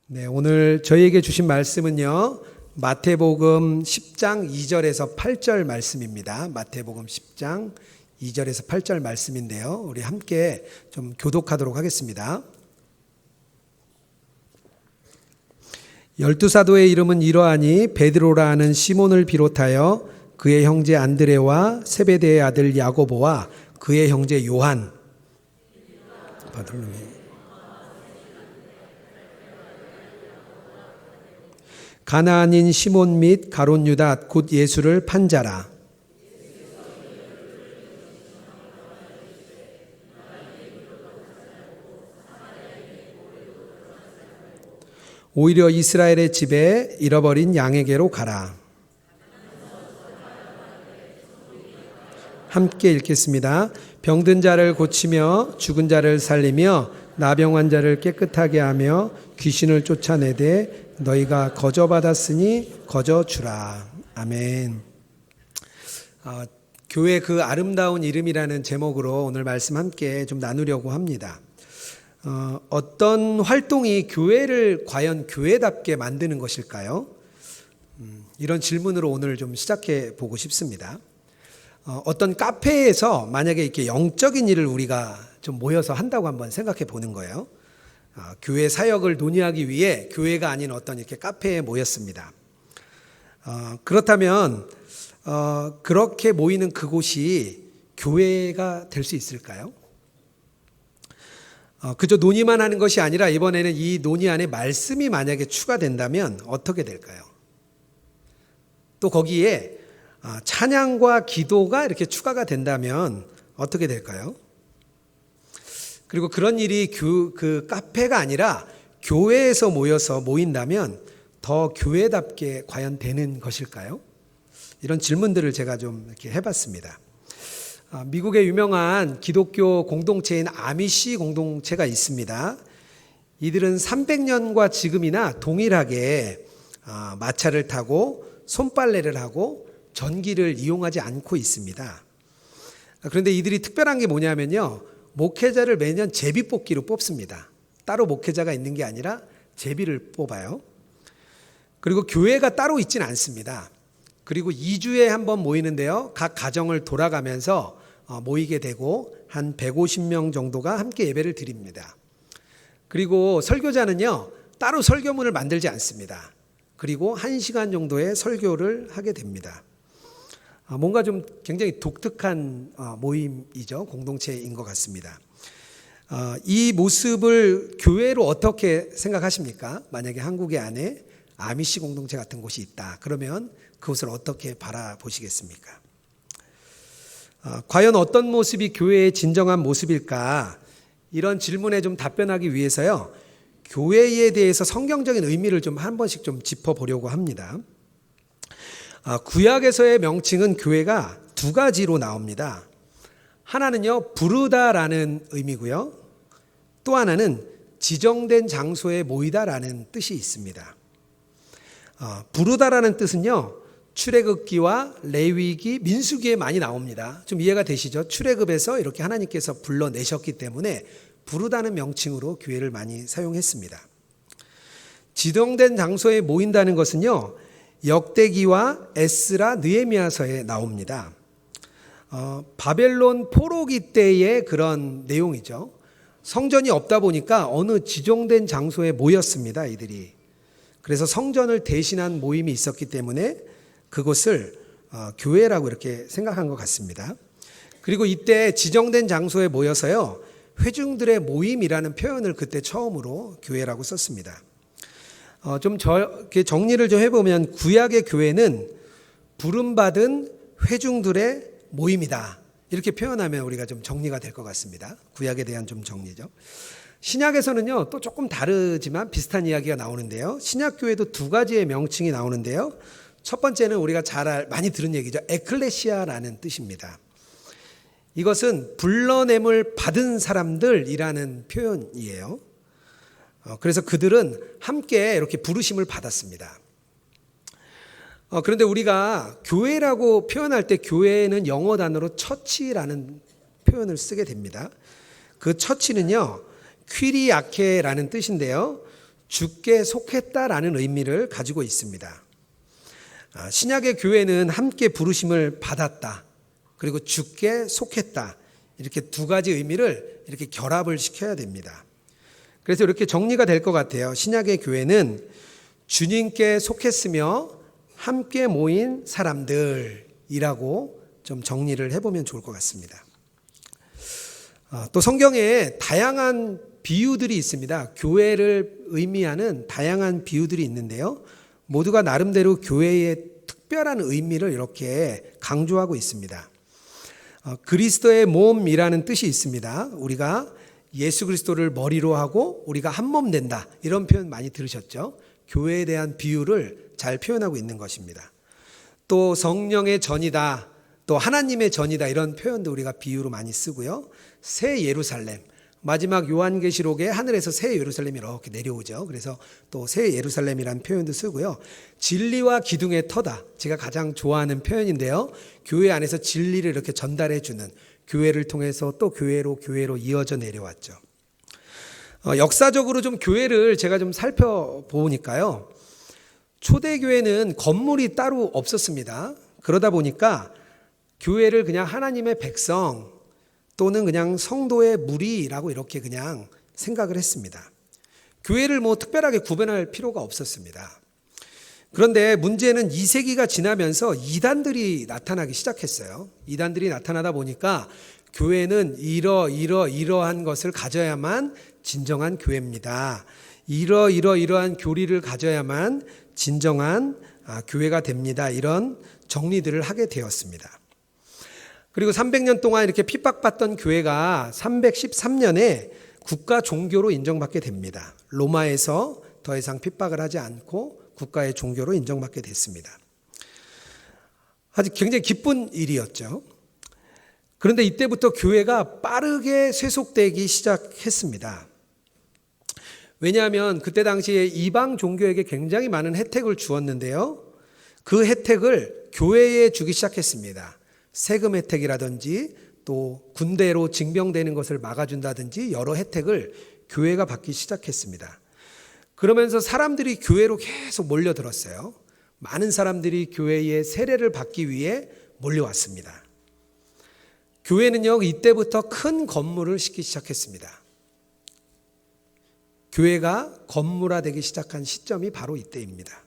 네, 오늘 저희에게 주신 말씀은요, 마태복음 10장 2절에서 8절 말씀입니다. 마태복음 10장 2절에서 8절 말씀인데요. 우리 함께 좀 교독하도록 하겠습니다. 12사도의 이름은 이러하니 베드로라 하는 시몬을 비롯하여 그의 형제 안드레와 세베대의 아들 야고보와 그의 형제 요한, 가나안인 시몬 및 가롯 유다 곧 예수를 판 자라. 오히려 이스라엘의 집에 잃어버린 양에게로 가라. 함께 읽겠습니다. 병든 자를 고치며 죽은 자를 살리며 나병 환자를 깨끗하게 하며 귀신을 쫓아내되 너희가 거저 받았으니 거저 주라. 아멘. 교회 그 아름다운 이름이라는 제목으로 오늘 말씀 함께 좀 나누려고 합니다. 어떤 활동이 교회를 과연 교회답게 만드는 것일까요? 이런 질문으로 오늘 좀 시작해 보고 싶습니다. 어떤 카페에서 만약에 이렇게 영적인 일을 우리가 좀 모여서 한다고 한번 생각해 보는 거예요. 교회 사역을 논의하기 위해 교회가 아닌 어떤 이렇게 카페에 모였습니다. 그렇다면 그렇게 모이는 그곳이 교회가 될 수 있을까요? 그저 논의만 하는 것이 아니라 이번에는 이 논의 안에 말씀이 만약에 추가된다면 어떻게 될까요? 또 거기에 찬양과 기도가 이렇게 추가가 된다면 어떻게 될까요? 그리고 그런 일이 그 카페가 아니라 교회에서 모인다면 더 교회답게 과연 되는 것일까요? 이런 질문들을 제가 좀 이렇게 해봤습니다. 미국의 유명한 기독교 공동체인 아미시 공동체가 있습니다. 이들은 300년과 지금이나 동일하게 마차를 타고 손빨래를 하고 전기를 이용하지 않고 있습니다. 그런데 이들이 특별한 게 뭐냐면요, 목회자를 매년 제비뽑기로 뽑습니다. 따로 목회자가 있는 게 아니라 제비를 뽑아요. 그리고 교회가 따로 있지는 않습니다. 그리고 2주에 한 번 모이는데요, 각 가정을 돌아가면서 모이게 되고 한 150명 정도가 함께 예배를 드립니다. 그리고 설교자는요, 따로 설교문을 만들지 않습니다. 그리고 1시간 정도의 설교를 하게 됩니다. 뭔가 좀 굉장히 독특한 모임이죠. 공동체인 것 같습니다. 이 모습을 교회로 어떻게 생각하십니까? 만약에 한국의 안에 아미시 공동체 같은 곳이 있다. 그러면 그것을 어떻게 바라보시겠습니까? 과연 어떤 모습이 교회의 진정한 모습일까? 이런 질문에 좀 답변하기 위해서요, 교회에 대해서 성경적인 의미를 좀 한 번씩 좀 짚어보려고 합니다. 구약에서의 명칭은 교회가 두 가지로 나옵니다. 하나는요, 부르다라는 의미고요, 또 하나는 지정된 장소에 모이다라는 뜻이 있습니다. 부르다라는 뜻은요, 출애굽기와 레위기, 민수기에 많이 나옵니다. 좀 이해가 되시죠? 출애굽에서 이렇게 하나님께서 불러내셨기 때문에 부르다는 명칭으로 교회를 많이 사용했습니다. 지정된 장소에 모인다는 것은요, 역대기와 에스라, 느헤미야서에 나옵니다. 바벨론 포로기 때의 그런 내용이죠. 성전이 없다 보니까 어느 지정된 장소에 모였습니다, 이들이. 그래서 성전을 대신한 모임이 있었기 때문에 그곳을 교회라고 이렇게 생각한 것 같습니다. 그리고 이때 지정된 장소에 모여서요, 회중들의 모임이라는 표현을 그때 처음으로 교회라고 썼습니다. 좀 정리를 좀 해보면 구약의 교회는 부름받은 회중들의 모임이다. 이렇게 표현하면 우리가 좀 정리가 될 것 같습니다. 구약에 대한 좀 정리죠. 신약에서는요, 또 조금 다르지만 비슷한 이야기가 나오는데요. 신약교회도 두 가지의 명칭이 나오는데요. 첫 번째는 우리가 많이 들은 얘기죠. 에클레시아라는 뜻입니다. 이것은 불러냄을 받은 사람들이라는 표현이에요. 그래서 그들은 함께 이렇게 부르심을 받았습니다. 그런데 우리가 교회라고 표현할 때 교회는 영어 단어로 처치라는 표현을 쓰게 됩니다. 그 처치는요, 퀴리아케라는 뜻인데요, 주께 속했다라는 의미를 가지고 있습니다. 신약의 교회는 함께 부르심을 받았다, 그리고 주께 속했다, 이렇게 두 가지 의미를 이렇게 결합을 시켜야 됩니다. 그래서 이렇게 정리가 될 것 같아요. 신약의 교회는 주님께 속했으며 함께 모인 사람들이라고 좀 정리를 해보면 좋을 것 같습니다. 또 성경에 다양한 비유들이 있습니다. 교회를 의미하는 다양한 비유들이 있는데요. 모두가 나름대로 교회의 특별한 의미를 이렇게 강조하고 있습니다. 그리스도의 몸이라는 뜻이 있습니다. 우리가 예수 그리스도를 머리로 하고 우리가 한 몸 된다, 이런 표현 많이 들으셨죠? 교회에 대한 비유를 잘 표현하고 있는 것입니다. 또 성령의 전이다, 또 하나님의 전이다, 이런 표현도 우리가 비유로 많이 쓰고요. 새 예루살렘, 마지막 요한계시록에 하늘에서 새 예루살렘이 이렇게 내려오죠. 그래서 또 새 예루살렘이라는 표현도 쓰고요. 진리와 기둥의 터다, 제가 가장 좋아하는 표현인데요. 교회 안에서 진리를 이렇게 전달해 주는, 교회를 통해서 또 교회로 이어져 내려왔죠. 역사적으로 좀 교회를 제가 좀 살펴보니까요, 초대교회는 건물이 따로 없었습니다. 그러다 보니까 교회를 그냥 하나님의 백성 또는 그냥 성도의 무리라고 이렇게 그냥 생각을 했습니다. 교회를 뭐 특별하게 구분할 필요가 없었습니다. 그런데 문제는 2세기가 지나면서 이단들이 나타나기 시작했어요. 이단들이 나타나다 보니까 교회는 이러한 것을 가져야만 진정한 교회입니다. 이러한 교리를 가져야만 진정한 교회가 됩니다. 이런 정리들을 하게 되었습니다. 그리고 300년 동안 이렇게 핍박받던 교회가 313년에 국가 종교로 인정받게 됩니다. 로마에서 더 이상 핍박을 하지 않고 국가의 종교로 인정받게 됐습니다. 아주 굉장히 기쁜 일이었죠. 그런데 이때부터 교회가 빠르게 쇠속되기 시작했습니다. 왜냐하면 그때 당시에 이방 종교에게 굉장히 많은 혜택을 주었는데요. 그 혜택을 교회에 주기 시작했습니다. 세금 혜택이라든지 또 군대로 징병되는 것을 막아준다든지 여러 혜택을 교회가 받기 시작했습니다. 그러면서 사람들이 교회로 계속 몰려들었어요. 많은 사람들이 교회의 세례를 받기 위해 몰려왔습니다. 교회는요, 이때부터 큰 건물을 짓기 시작했습니다. 교회가 건물화되기 시작한 시점이 바로 이때입니다.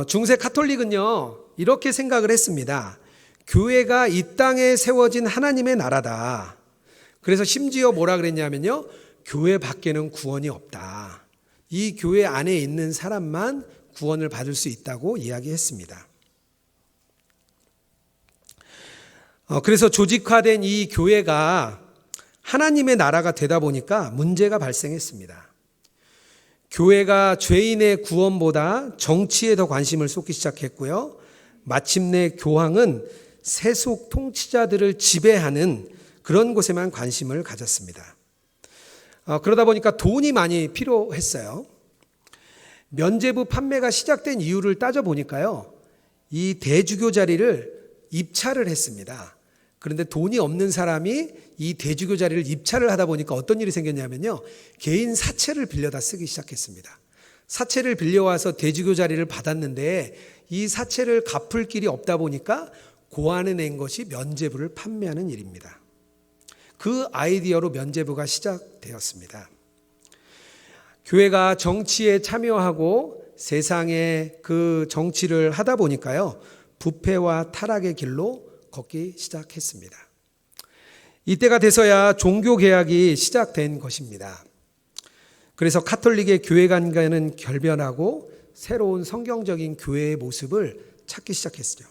중세 카톨릭은요, 이렇게 생각을 했습니다. 교회가 이 땅에 세워진 하나님의 나라다. 그래서 심지어 뭐라 그랬냐면요, 교회 밖에는 구원이 없다. 이 교회 안에 있는 사람만 구원을 받을 수 있다고 이야기했습니다. 그래서 조직화된 이 교회가 하나님의 나라가 되다 보니까 문제가 발생했습니다. 교회가 죄인의 구원보다 정치에 더 관심을 쏟기 시작했고요. 마침내 교황은 세속 통치자들을 지배하는 그런 곳에만 관심을 가졌습니다. 그러다 보니까 돈이 많이 필요했어요. 면죄부 판매가 시작된 이유를 따져보니까요, 이 대주교 자리를 입찰을 했습니다. 그런데 돈이 없는 사람이 이 대주교 자리를 입찰을 하다 보니까 어떤 일이 생겼냐면요, 개인 사채를 빌려다 쓰기 시작했습니다. 사채를 빌려와서 대주교 자리를 받았는데 이 사채를 갚을 길이 없다 보니까 고안해 낸 것이 면죄부를 판매하는 일입니다. 그 아이디어로 면죄부가 시작되었습니다. 교회가 정치에 참여하고 세상에 그 정치를 하다 보니까요, 부패와 타락의 길로 걷기 시작했습니다. 이때가 돼서야 종교 개혁이 시작된 것입니다. 그래서 카톨릭의 교회 관계는 결변하고 새로운 성경적인 교회의 모습을 찾기 시작했죠.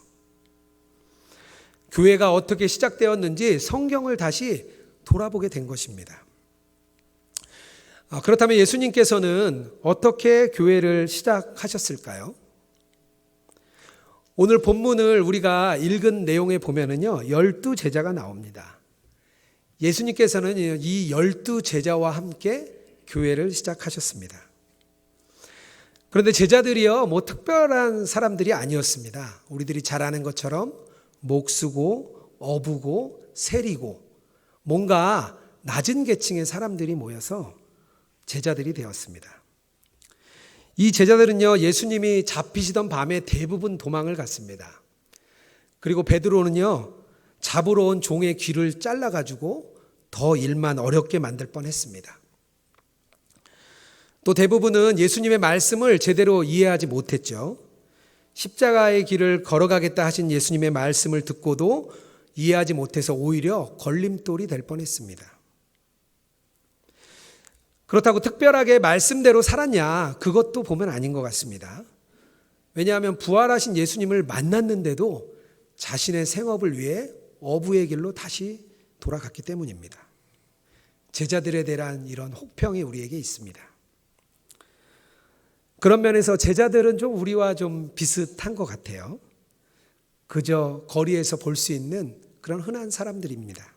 교회가 어떻게 시작되었는지 성경을 다시 돌아보게 된 것입니다. 그렇다면 예수님께서는 어떻게 교회를 시작하셨을까요? 오늘 본문을 우리가 읽은 내용에 보면은요, 12제자가 나옵니다. 예수님께서는 이 12제자와 함께 교회를 시작하셨습니다. 그런데 제자들이요, 뭐 특별한 사람들이 아니었습니다. 우리들이 잘 아는 것처럼 목수고 어부고 세리고 뭔가 낮은 계층의 사람들이 모여서 제자들이 되었습니다. 이 제자들은요, 예수님이 잡히시던 밤에 대부분 도망을 갔습니다. 그리고 베드로는요, 잡으러 온 종의 귀를 잘라가지고 더 일만 어렵게 만들 뻔했습니다. 또 대부분은 예수님의 말씀을 제대로 이해하지 못했죠. 십자가의 길을 걸어가겠다 하신 예수님의 말씀을 듣고도 이해하지 못해서 오히려 걸림돌이 될 뻔했습니다. 그렇다고 특별하게 말씀대로 살았냐? 그것도 보면 아닌 것 같습니다. 왜냐하면 부활하신 예수님을 만났는데도 자신의 생업을 위해 어부의 길로 다시 돌아갔기 때문입니다. 제자들에 대한 이런 혹평이 우리에게 있습니다. 그런 면에서 제자들은 좀 우리와 좀 비슷한 것 같아요. 그저 거리에서 볼 수 있는 그런 흔한 사람들입니다.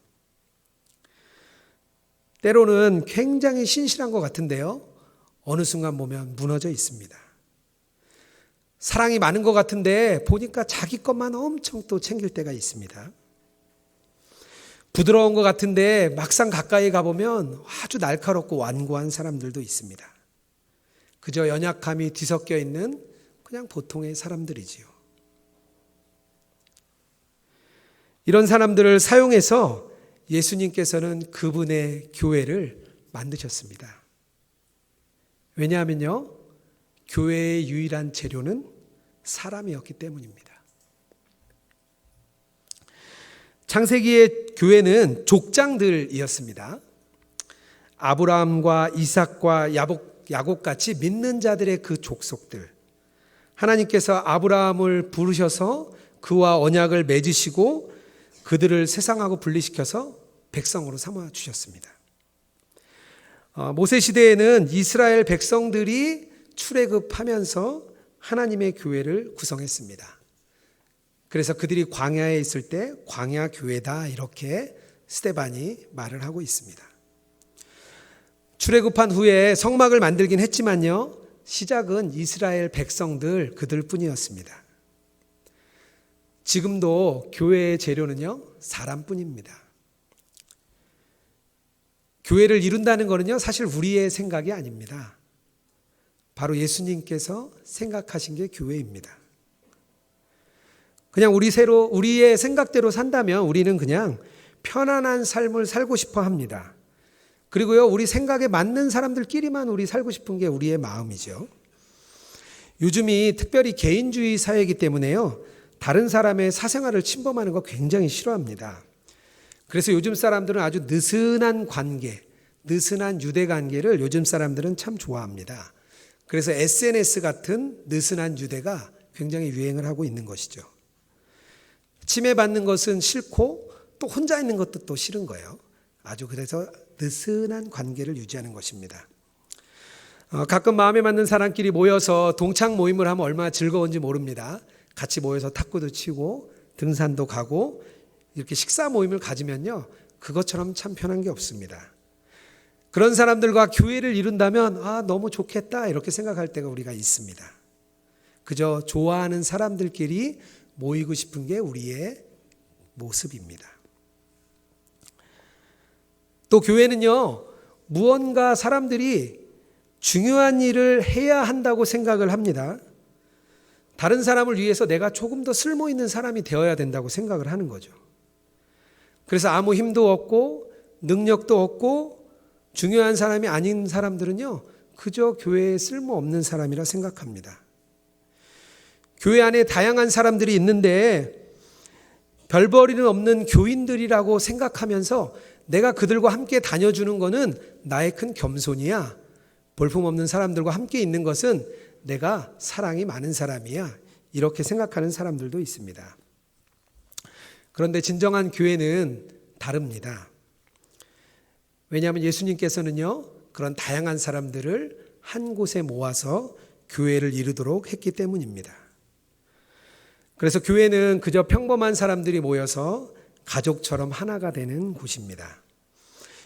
때로는 굉장히 신실한 것 같은데요, 어느 순간 보면 무너져 있습니다. 사랑이 많은 것 같은데 보니까 자기 것만 엄청 또 챙길 때가 있습니다. 부드러운 것 같은데 막상 가까이 가보면 아주 날카롭고 완고한 사람들도 있습니다. 그저 연약함이 뒤섞여 있는 그냥 보통의 사람들이지요. 이런 사람들을 사용해서 예수님께서는 그분의 교회를 만드셨습니다. 왜냐하면요, 교회의 유일한 재료는 사람이었기 때문입니다. 창세기의 교회는 족장들이었습니다. 아브라함과 이삭과 야곱같이 믿는 자들의 그 족속들. 하나님께서 아브라함을 부르셔서 그와 언약을 맺으시고 그들을 세상하고 분리시켜서 백성으로 삼아 주셨습니다. 모세 시대에는 이스라엘 백성들이 출애굽하면서 하나님의 교회를 구성했습니다. 그래서 그들이 광야에 있을 때 광야 교회다, 이렇게 스데반이 말을 하고 있습니다. 출애굽한 후에 성막을 만들긴 했지만요, 시작은 이스라엘 백성들 그들 뿐이었습니다. 지금도 교회의 재료는요, 사람뿐입니다. 교회를 이룬다는 것은요, 사실 우리의 생각이 아닙니다. 바로 예수님께서 생각하신 게 교회입니다. 그냥 우리의 생각대로 산다면 우리는 그냥 편안한 삶을 살고 싶어 합니다. 그리고요, 우리 생각에 맞는 사람들끼리만 우리 살고 싶은 게 우리의 마음이죠. 요즘이 특별히 개인주의 사회이기 때문에요, 다른 사람의 사생활을 침범하는 거 굉장히 싫어합니다. 그래서 요즘 사람들은 아주 느슨한 관계, 느슨한 유대 관계를 요즘 사람들은 참 좋아합니다. 그래서 SNS 같은 느슨한 유대가 굉장히 유행을 하고 있는 것이죠. 침해받는 것은 싫고 또 혼자 있는 것도 또 싫은 거예요. 아주 그래서 느슨한 관계를 유지하는 것입니다. 가끔 마음에 맞는 사람끼리 모여서 동창 모임을 하면 얼마나 즐거운지 모릅니다. 같이 모여서 탁구도 치고 등산도 가고 이렇게 식사 모임을 가지면요, 그것처럼 참 편한 게 없습니다. 그런 사람들과 교회를 이룬다면 너무 좋겠다, 이렇게 생각할 때가 우리가 있습니다. 그저 좋아하는 사람들끼리 모이고 싶은 게 우리의 모습입니다. 또 교회는요, 무언가 사람들이 중요한 일을 해야 한다고 생각을 합니다. 다른 사람을 위해서 내가 조금 더 쓸모 있는 사람이 되어야 된다고 생각을 하는 거죠. 그래서 아무 힘도 없고 능력도 없고 중요한 사람이 아닌 사람들은요, 그저 교회에 쓸모없는 사람이라 생각합니다. 교회 안에 다양한 사람들이 있는데 별볼일은 없는 교인들이라고 생각하면서 내가 그들과 함께 다녀주는 것은 나의 큰 겸손이야. 볼품없는 사람들과 함께 있는 것은 내가 사랑이 많은 사람이야, 이렇게 생각하는 사람들도 있습니다. 그런데 진정한 교회는 다릅니다. 왜냐하면 예수님께서는요, 그런 다양한 사람들을 한 곳에 모아서 교회를 이루도록 했기 때문입니다. 그래서 교회는 그저 평범한 사람들이 모여서 가족처럼 하나가 되는 곳입니다.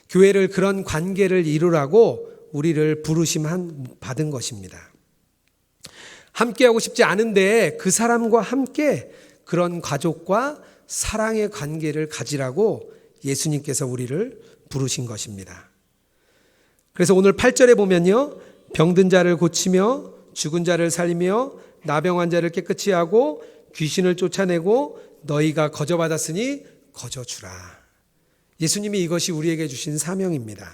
교회를 그런 관계를 이루라고 우리를 받은 것입니다. 함께하고 싶지 않은데 그 사람과 함께 그런 가족과 사랑의 관계를 가지라고 예수님께서 우리를 부르신 것입니다. 그래서 오늘 8절에 보면요, 병든 자를 고치며 죽은 자를 살리며 나병 환자를 깨끗이 하고 귀신을 쫓아내고 너희가 거저받았으니 거저주라. 예수님이 이것이 우리에게 주신 사명입니다.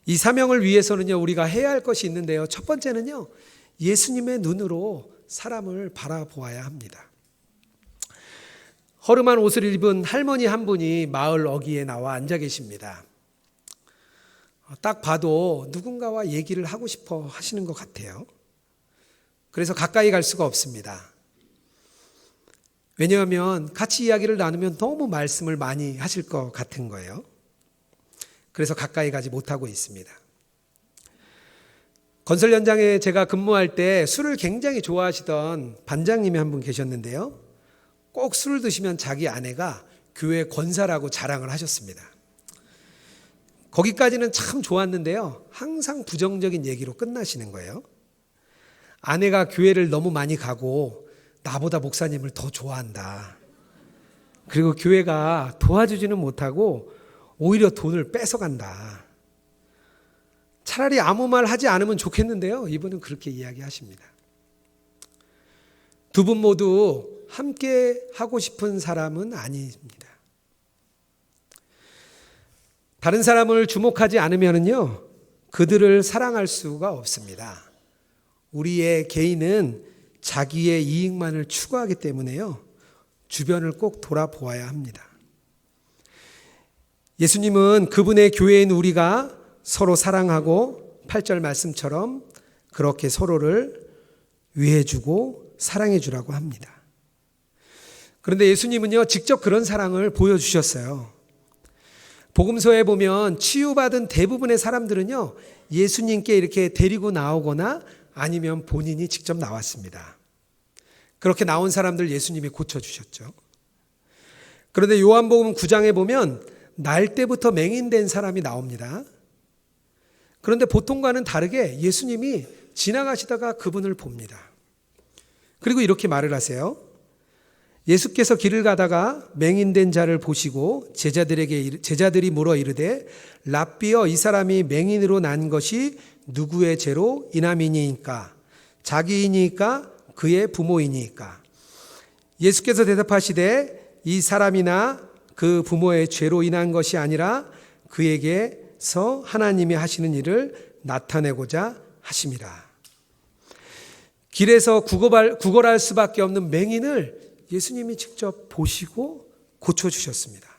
이 사명을 위해서는요, 우리가 해야 할 것이 있는데요. 첫 번째는요, 예수님의 눈으로 사람을 바라보아야 합니다. 허름한 옷을 입은 할머니 한 분이 마을 어귀에 나와 앉아 계십니다. 딱 봐도 누군가와 얘기를 하고 싶어 하시는 것 같아요. 그래서 가까이 갈 수가 없습니다. 왜냐하면 같이 이야기를 나누면 너무 말씀을 많이 하실 것 같은 거예요. 그래서 가까이 가지 못하고 있습니다. 건설 현장에 제가 근무할 때 술을 굉장히 좋아하시던 반장님이 한 분 계셨는데요. 꼭 술을 드시면 자기 아내가 교회 권사라고 자랑을 하셨습니다. 거기까지는 참 좋았는데요. 항상 부정적인 얘기로 끝나시는 거예요. 아내가 교회를 너무 많이 가고 나보다 목사님을 더 좋아한다. 그리고 교회가 도와주지는 못하고 오히려 돈을 뺏어간다. 차라리 아무 말 하지 않으면 좋겠는데요. 이분은 그렇게 이야기하십니다. 두 분 모두 함께 하고 싶은 사람은 아닙니다. 다른 사람을 주목하지 않으면요, 그들을 사랑할 수가 없습니다. 우리의 개인은 자기의 이익만을 추구하기 때문에요, 주변을 꼭 돌아보아야 합니다. 예수님은 그분의 교회인 우리가 서로 사랑하고 8절 말씀처럼 그렇게 서로를 위해주고 사랑해주라고 합니다. 그런데 예수님은요, 직접 그런 사랑을 보여주셨어요. 복음서에 보면 치유받은 대부분의 사람들은요, 예수님께 이렇게 데리고 나오거나 아니면 본인이 직접 나왔습니다. 그렇게 나온 사람들 예수님이 고쳐주셨죠. 그런데 요한복음 9장에 보면 날 때부터 맹인된 사람이 나옵니다. 그런데 보통과는 다르게 예수님이 지나가시다가 그분을 봅니다. 그리고 이렇게 말을 하세요. 예수께서 길을 가다가 맹인된 자를 보시고 제자들이 물어 이르되 랍비여, 이 사람이 맹인으로 난 것이 누구의 죄로 인함이니까? 자기이니까 그의 부모이니까? 예수께서 대답하시되 이 사람이나 그 부모의 죄로 인한 것이 아니라 그에게서 하나님이 하시는 일을 나타내고자 하심이라. 길에서 구걸할 수밖에 없는 맹인을 예수님이 직접 보시고 고쳐주셨습니다.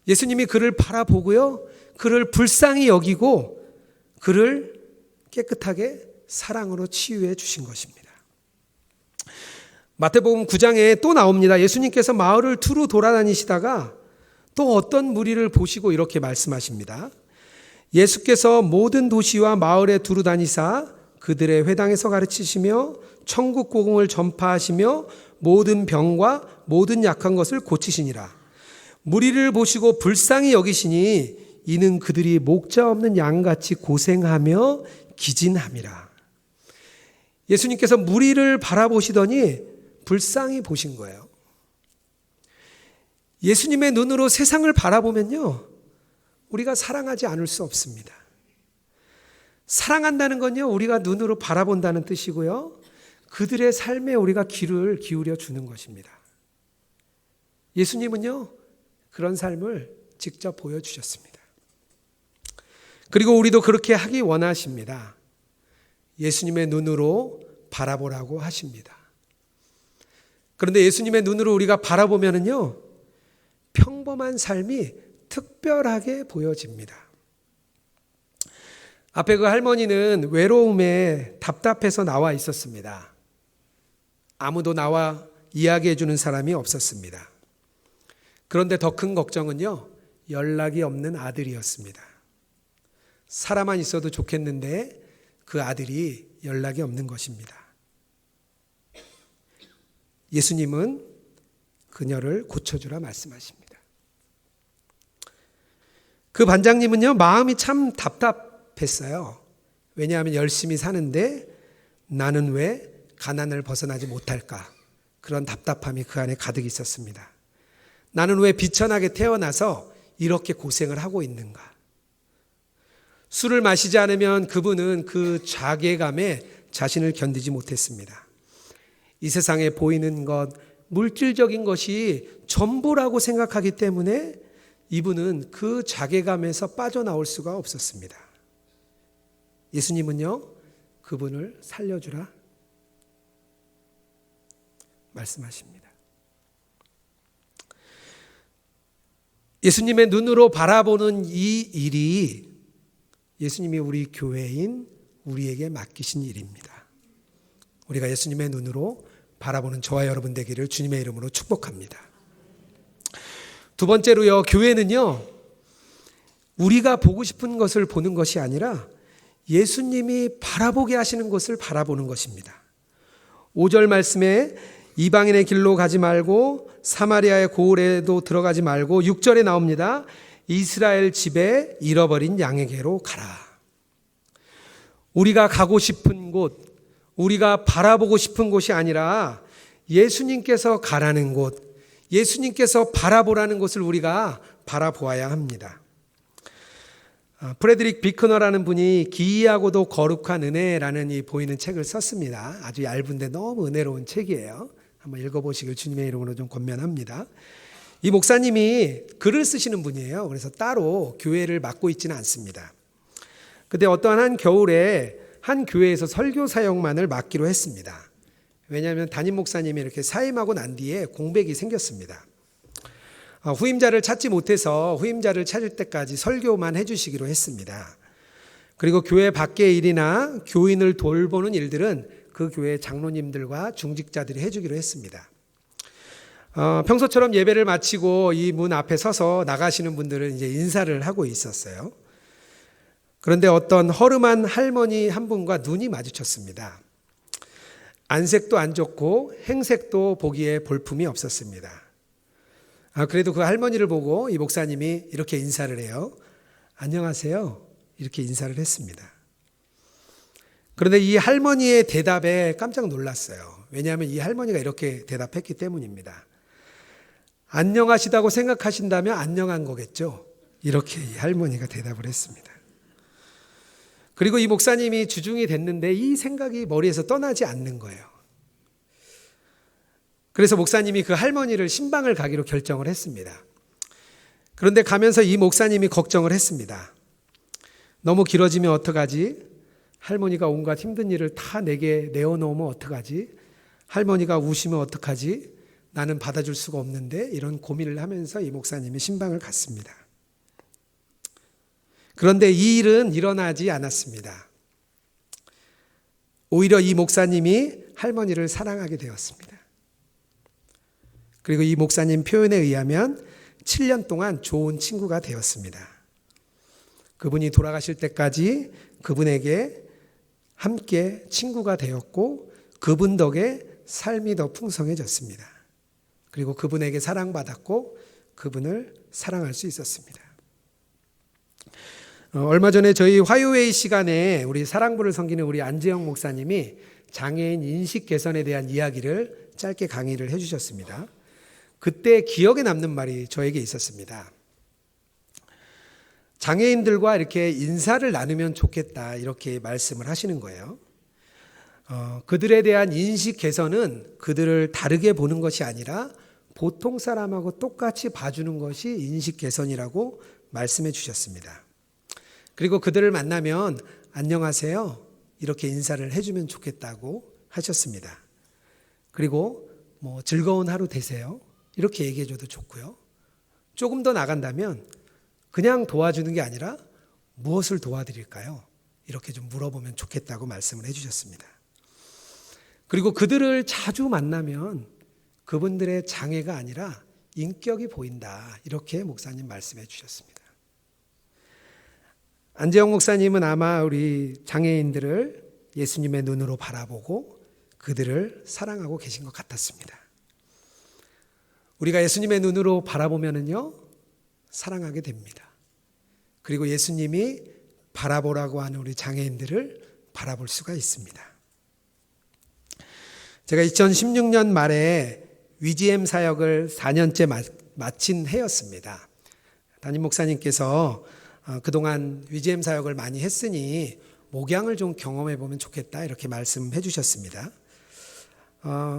예수님이 그를 바라보고요, 그를 불쌍히 여기고 그를 깨끗하게 사랑으로 치유해 주신 것입니다. 마태복음 9장에 또 나옵니다. 예수님께서 마을을 두루 돌아다니시다가 또 어떤 무리를 보시고 이렇게 말씀하십니다. 예수께서 모든 도시와 마을에 두루 다니사 그들의 회당에서 가르치시며 천국 복음을 전파하시며 모든 병과 모든 약한 것을 고치시니라. 무리를 보시고 불쌍히 여기시니 이는 그들이 목자 없는 양같이 고생하며 기진함이라. 예수님께서 무리를 바라보시더니 불쌍히 보신 거예요. 예수님의 눈으로 세상을 바라보면요, 우리가 사랑하지 않을 수 없습니다. 사랑한다는 건요, 우리가 눈으로 바라본다는 뜻이고요, 그들의 삶에 우리가 귀를 기울여 주는 것입니다. 예수님은요, 그런 삶을 직접 보여주셨습니다. 그리고 우리도 그렇게 하기 원하십니다. 예수님의 눈으로 바라보라고 하십니다. 그런데 예수님의 눈으로 우리가 바라보면은요, 평범한 삶이 특별하게 보여집니다. 앞에 그 할머니는 외로움에 답답해서 나와 있었습니다. 아무도 나와 이야기해 주는 사람이 없었습니다. 그런데 더 큰 걱정은요, 연락이 없는 아들이었습니다. 살아만 있어도 좋겠는데 그 아들이 연락이 없는 것입니다. 예수님은 그녀를 고쳐주라 말씀하십니다. 그 반장님은요, 마음이 참 답답했어요. 왜냐하면 열심히 사는데 나는 왜 가난을 벗어나지 못할까? 그런 답답함이 그 안에 가득 있었습니다. 나는 왜 비천하게 태어나서 이렇게 고생을 하고 있는가? 술을 마시지 않으면 그분은 그 자괴감에 자신을 견디지 못했습니다. 이 세상에 보이는 것, 물질적인 것이 전부라고 생각하기 때문에 이분은 그 자괴감에서 빠져나올 수가 없었습니다. 예수님은요, 그분을 살려주라 말씀하십니다. 예수님의 눈으로 바라보는 이 일이 예수님이 우리 교회인 우리에게 맡기신 일입니다. 우리가 예수님의 눈으로 바라보는 저와 여러분 되기를 주님의 이름으로 축복합니다. 두 번째로요, 교회는요, 우리가 보고 싶은 것을 보는 것이 아니라 예수님이 바라보게 하시는 것을 바라보는 것입니다. 5절 말씀에 이방인의 길로 가지 말고 사마리아의 고을에도 들어가지 말고 6절에 나옵니다. 이스라엘 집에 잃어버린 양에게로 가라. 우리가 가고 싶은 곳, 우리가 바라보고 싶은 곳이 아니라 예수님께서 가라는 곳, 예수님께서 바라보라는 곳을 우리가 바라보아야 합니다. 프레드릭 비크너라는 분이 기이하고도 거룩한 은혜라는 이 보이는 책을 썼습니다. 아주 얇은데 너무 은혜로운 책이에요. 한번 읽어보시길 주님의 이름으로 좀 권면합니다. 이 목사님이 글을 쓰시는 분이에요. 그래서 따로 교회를 맡고 있지는 않습니다. 그때 어떠한 한 겨울에 한 교회에서 설교 사역만을 맡기로 했습니다. 왜냐하면 담임 목사님이 이렇게 사임하고 난 뒤에 공백이 생겼습니다. 후임자를 찾지 못해서 후임자를 찾을 때까지 설교만 해주시기로 했습니다. 그리고 교회 밖의 일이나 교인을 돌보는 일들은 그 교회 장로님들과 중직자들이 해주기로 했습니다. 평소처럼 예배를 마치고 이 문 앞에 서서 나가시는 분들은 이제 인사를 하고 있었어요. 그런데 어떤 허름한 할머니 한 분과 눈이 마주쳤습니다. 안색도 안 좋고 행색도 보기에 볼품이 없었습니다. 그래도 그 할머니를 보고 이 목사님이 이렇게 인사를 해요. 안녕하세요. 이렇게 인사를 했습니다. 그런데 이 할머니의 대답에 깜짝 놀랐어요. 왜냐하면 이 할머니가 이렇게 대답했기 때문입니다. 안녕하시다고 생각하신다면 안녕한 거겠죠. 이렇게 이 할머니가 대답을 했습니다. 그리고 이 목사님이 주중이 됐는데 이 생각이 머리에서 떠나지 않는 거예요. 그래서 목사님이 그 할머니를 신방을 가기로 결정을 했습니다. 그런데 가면서 이 목사님이 걱정을 했습니다. 너무 길어지면 어떡하지? 할머니가 온갖 힘든 일을 다 내게 내어놓으면 어떡하지? 할머니가 우시면 어떡하지? 나는 받아줄 수가 없는데 이런 고민을 하면서 이 목사님이 신방을 갔습니다. 그런데 이 일은 일어나지 않았습니다. 오히려 이 목사님이 할머니를 사랑하게 되었습니다. 그리고 이 목사님 표현에 의하면 7년 동안 좋은 친구가 되었습니다. 그분이 돌아가실 때까지 그분에게 함께 친구가 되었고 그분 덕에 삶이 더 풍성해졌습니다. 그리고 그분에게 사랑받았고 그분을 사랑할 수 있었습니다. 얼마 전에 저희 화요회의 시간에 우리 사랑부를 섬기는 우리 안재영 목사님이 장애인 인식 개선에 대한 이야기를 짧게 강의를 해주셨습니다. 그때 기억에 남는 말이 저에게 있었습니다. 장애인들과 이렇게 인사를 나누면 좋겠다 이렇게 말씀을 하시는 거예요. 그들에 대한 인식 개선은 그들을 다르게 보는 것이 아니라 보통 사람하고 똑같이 봐주는 것이 인식 개선이라고 말씀해 주셨습니다. 그리고 그들을 만나면 안녕하세요 이렇게 인사를 해주면 좋겠다고 하셨습니다. 그리고 즐거운 하루 되세요 이렇게 얘기해줘도 좋고요. 조금 더 나간다면 그냥 도와주는 게 아니라 무엇을 도와드릴까요? 이렇게 좀 물어보면 좋겠다고 말씀을 해주셨습니다. 그리고 그들을 자주 만나면 그분들의 장애가 아니라 인격이 보인다 이렇게 목사님 말씀해 주셨습니다. 안재영 목사님은 아마 우리 장애인들을 예수님의 눈으로 바라보고 그들을 사랑하고 계신 것 같았습니다. 우리가 예수님의 눈으로 바라보면은요 사랑하게 됩니다. 그리고 예수님이 바라보라고 하는 우리 장애인들을 바라볼 수가 있습니다. 제가 2016년 말에 위지엠 사역을 4년째 마친 해였습니다. 담임 목사님께서 그동안 위재M 사역을 많이 했으니 목양을 좀 경험해 보면 좋겠다 이렇게 말씀해 주셨습니다.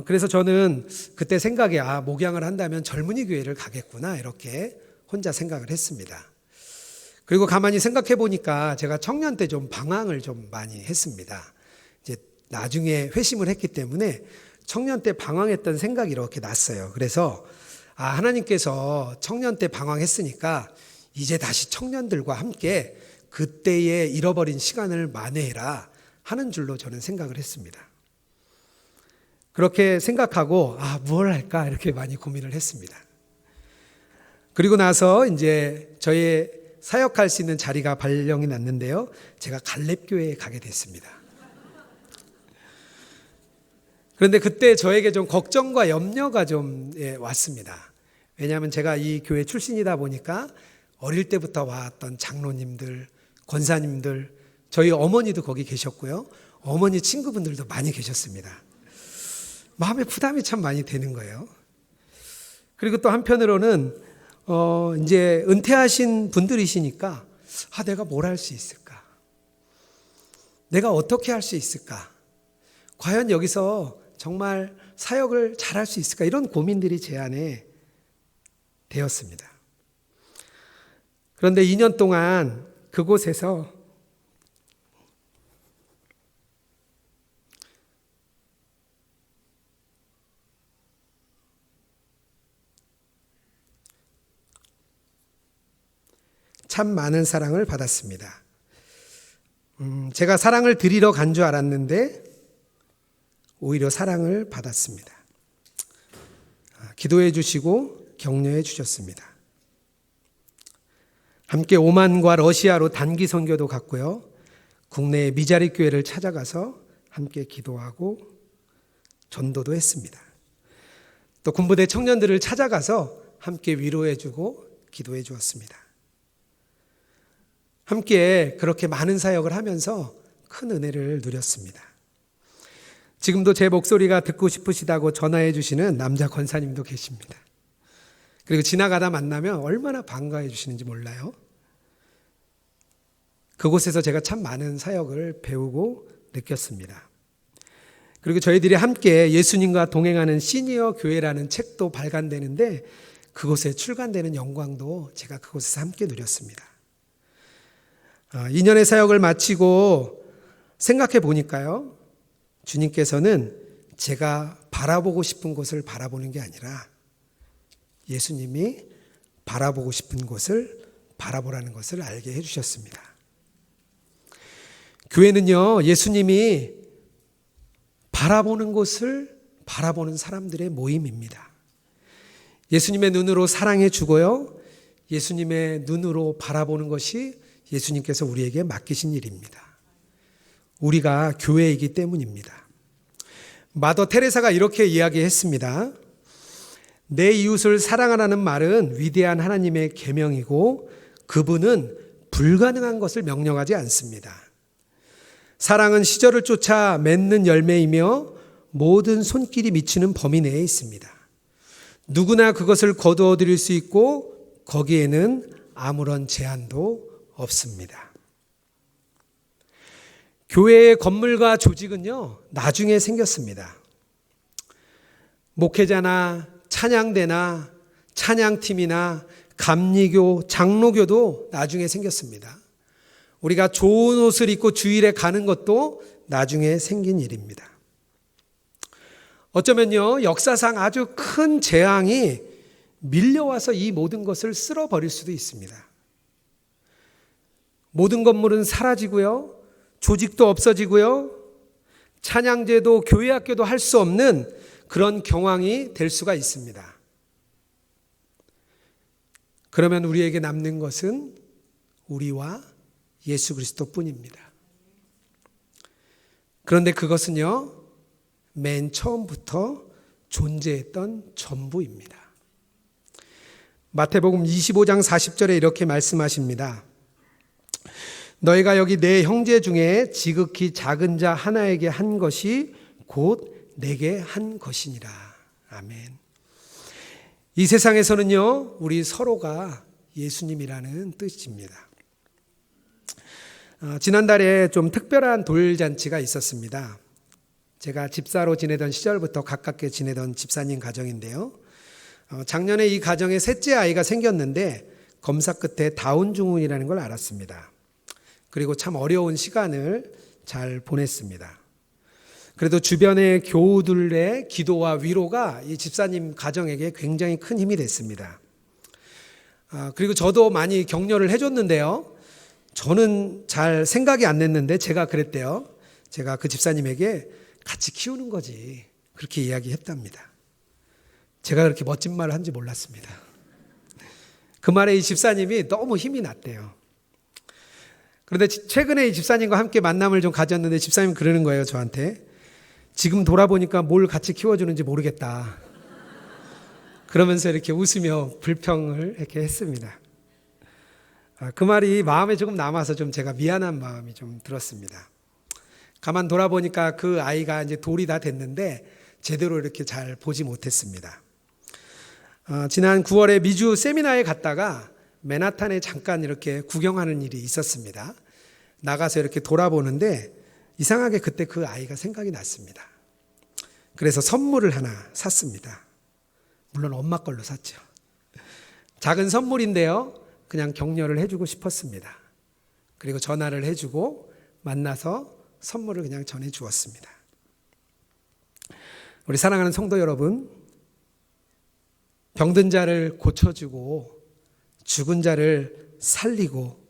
그래서 저는 그때 생각에 목양을 한다면 젊은이 교회를 가겠구나 이렇게 혼자 생각을 했습니다. 그리고 가만히 생각해 보니까 제가 청년 때 좀 방황을 좀 많이 했습니다. 이제 나중에 회심을 했기 때문에 청년 때 방황했던 생각이 이렇게 났어요. 그래서 하나님께서 청년 때 방황했으니까 이제 다시 청년들과 함께 그때의 잃어버린 시간을 만회해라 하는 줄로 저는 생각을 했습니다. 그렇게 생각하고 무엇을 할까 이렇게 많이 고민을 했습니다. 그리고 나서 이제 저의 사역할 수 있는 자리가 발령이 났는데요. 제가 갈렙교회에 가게 됐습니다. 그런데 그때 저에게 좀 걱정과 염려가 좀 왔습니다. 왜냐하면 제가 이 교회 출신이다 보니까 어릴 때부터 왔던 장로님들, 권사님들, 저희 어머니도 거기 계셨고요. 어머니 친구분들도 많이 계셨습니다. 마음에 부담이 참 많이 되는 거예요. 그리고 또 한편으로는 이제 은퇴하신 분들이시니까 내가 뭘 할 수 있을까? 내가 어떻게 할 수 있을까? 과연 여기서 정말 사역을 잘할 수 있을까? 이런 고민들이 제 안에 되었습니다. 그런데 2년 동안 그곳에서 참 많은 사랑을 받았습니다. 제가 사랑을 드리러 간 줄 알았는데 오히려 사랑을 받았습니다. 기도해 주시고 격려해 주셨습니다. 함께 오만과 러시아로 단기 선교도 갔고요. 국내의 미자립 교회를 찾아가서 함께 기도하고 전도도 했습니다. 또 군부대 청년들을 찾아가서 함께 위로해 주고 기도해 주었습니다. 함께 그렇게 많은 사역을 하면서 큰 은혜를 누렸습니다. 지금도 제 목소리가 듣고 싶으시다고 전화해 주시는 남자 권사님도 계십니다. 그리고 지나가다 만나면 얼마나 반가워해 주시는지 몰라요. 그곳에서 제가 참 많은 사역을 배우고 느꼈습니다. 그리고 저희들이 함께 예수님과 동행하는 시니어 교회라는 책도 발간되는데 그곳에 출간되는 영광도 제가 그곳에서 함께 누렸습니다. 2년의 사역을 마치고 생각해 보니까요. 주님께서는 제가 바라보고 싶은 곳을 바라보는 게 아니라 예수님이 바라보고 싶은 곳을 바라보라는 것을 알게 해주셨습니다. 교회는요, 예수님이 바라보는 곳을 바라보는 사람들의 모임입니다. 예수님의 눈으로 사랑해 주고요, 예수님의 눈으로 바라보는 것이 예수님께서 우리에게 맡기신 일입니다. 우리가 교회이기 때문입니다. 마더 테레사가 이렇게 이야기했습니다. 내 이웃을 사랑하라는 말은 위대한 하나님의 계명이고 그분은 불가능한 것을 명령하지 않습니다. 사랑은 시절을 쫓아 맺는 열매이며 모든 손길이 미치는 범위 내에 있습니다. 누구나 그것을 거두어 드릴 수 있고 거기에는 아무런 제한도 없습니다. 교회의 건물과 조직은요, 나중에 생겼습니다. 목회자나 찬양대나 찬양팀이나 감리교, 장로교도 나중에 생겼습니다. 우리가 좋은 옷을 입고 주일에 가는 것도 나중에 생긴 일입니다. 어쩌면요, 역사상 아주 큰 재앙이 밀려와서 이 모든 것을 쓸어버릴 수도 있습니다. 모든 건물은 사라지고요, 조직도 없어지고요, 찬양제도 교회 학교도 할 수 없는 그런 경황이 될 수가 있습니다. 그러면 우리에게 남는 것은 우리와 예수 그리스도뿐입니다. 그런데 그것은요, 맨 처음부터 존재했던 전부입니다. 마태복음 25장 40절에 이렇게 말씀하십니다. 너희가 여기 내 형제 중에 지극히 작은 자 하나에게 한 것이 곧 내게 한 것이니라. 아멘. 이 세상에서는요, 우리 서로가 예수님이라는 뜻입니다. 지난달에 좀 특별한 돌잔치가 있었습니다. 제가 집사로 지내던 시절부터 가깝게 지내던 집사님 가정인데요. 작년에 이 가정에 셋째 아이가 생겼는데 검사 끝에 다운 증후군이라는 걸 알았습니다. 그리고 참 어려운 시간을 잘 보냈습니다. 그래도 주변의 교우들의 기도와 위로가 이 집사님 가정에게 굉장히 큰 힘이 됐습니다. 그리고 저도 많이 격려를 해줬는데요. 저는 잘 생각이 안 났는데 제가 그랬대요. 제가 그 집사님에게 같이 키우는 거지 그렇게 이야기했답니다. 제가 그렇게 멋진 말을 한지 몰랐습니다. 그 말에 이 집사님이 너무 힘이 났대요. 그런데 최근에 이 집사님과 함께 만남을 좀 가졌는데 집사님이 그러는 거예요, 저한테. 지금 돌아보니까 뭘 같이 키워주는지 모르겠다. 그러면서 이렇게 웃으며 불평을 이렇게 했습니다. 그 말이 마음에 조금 남아서 좀 제가 미안한 마음이 좀 들었습니다. 가만 돌아보니까 그 아이가 이제 돌이 다 됐는데 제대로 이렇게 잘 보지 못했습니다. 지난 9월에 미주 세미나에 갔다가 맨하탄에 잠깐 이렇게 구경하는 일이 있었습니다. 나가서 이렇게 돌아보는데 이상하게 그때 그 아이가 생각이 났습니다. 그래서 선물을 하나 샀습니다. 물론 엄마 걸로 샀죠. 작은 선물인데요. 그냥 격려를 해주고 싶었습니다. 그리고 전화를 해주고 만나서 선물을 그냥 전해주었습니다. 우리 사랑하는 성도 여러분, 병든 자를 고쳐주고 죽은 자를 살리고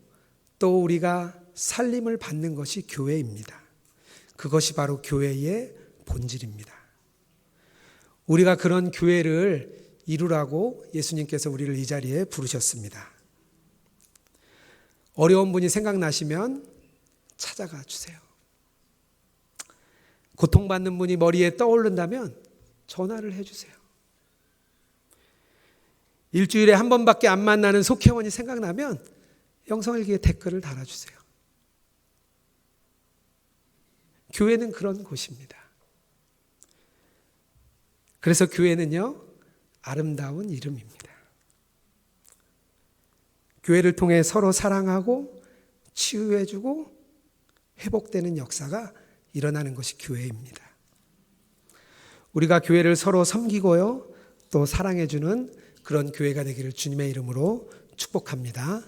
또 우리가 살림을 받는 것이 교회입니다. 그것이 바로 교회의 본질입니다. 우리가 그런 교회를 이루라고 예수님께서 우리를 이 자리에 부르셨습니다. 어려운 분이 생각나시면 찾아가 주세요. 고통받는 분이 머리에 떠오른다면 전화를 해주세요. 일주일에 한 번밖에 안 만나는 속회원이 생각나면 영성일기에 댓글을 달아주세요. 교회는 그런 곳입니다. 그래서 교회는요, 아름다운 이름입니다. 교회를 통해 서로 사랑하고 치유해주고 회복되는 역사가 일어나는 것이 교회입니다. 우리가 교회를 서로 섬기고요, 또 사랑해주는 그런 교회가 되기를 주님의 이름으로 축복합니다.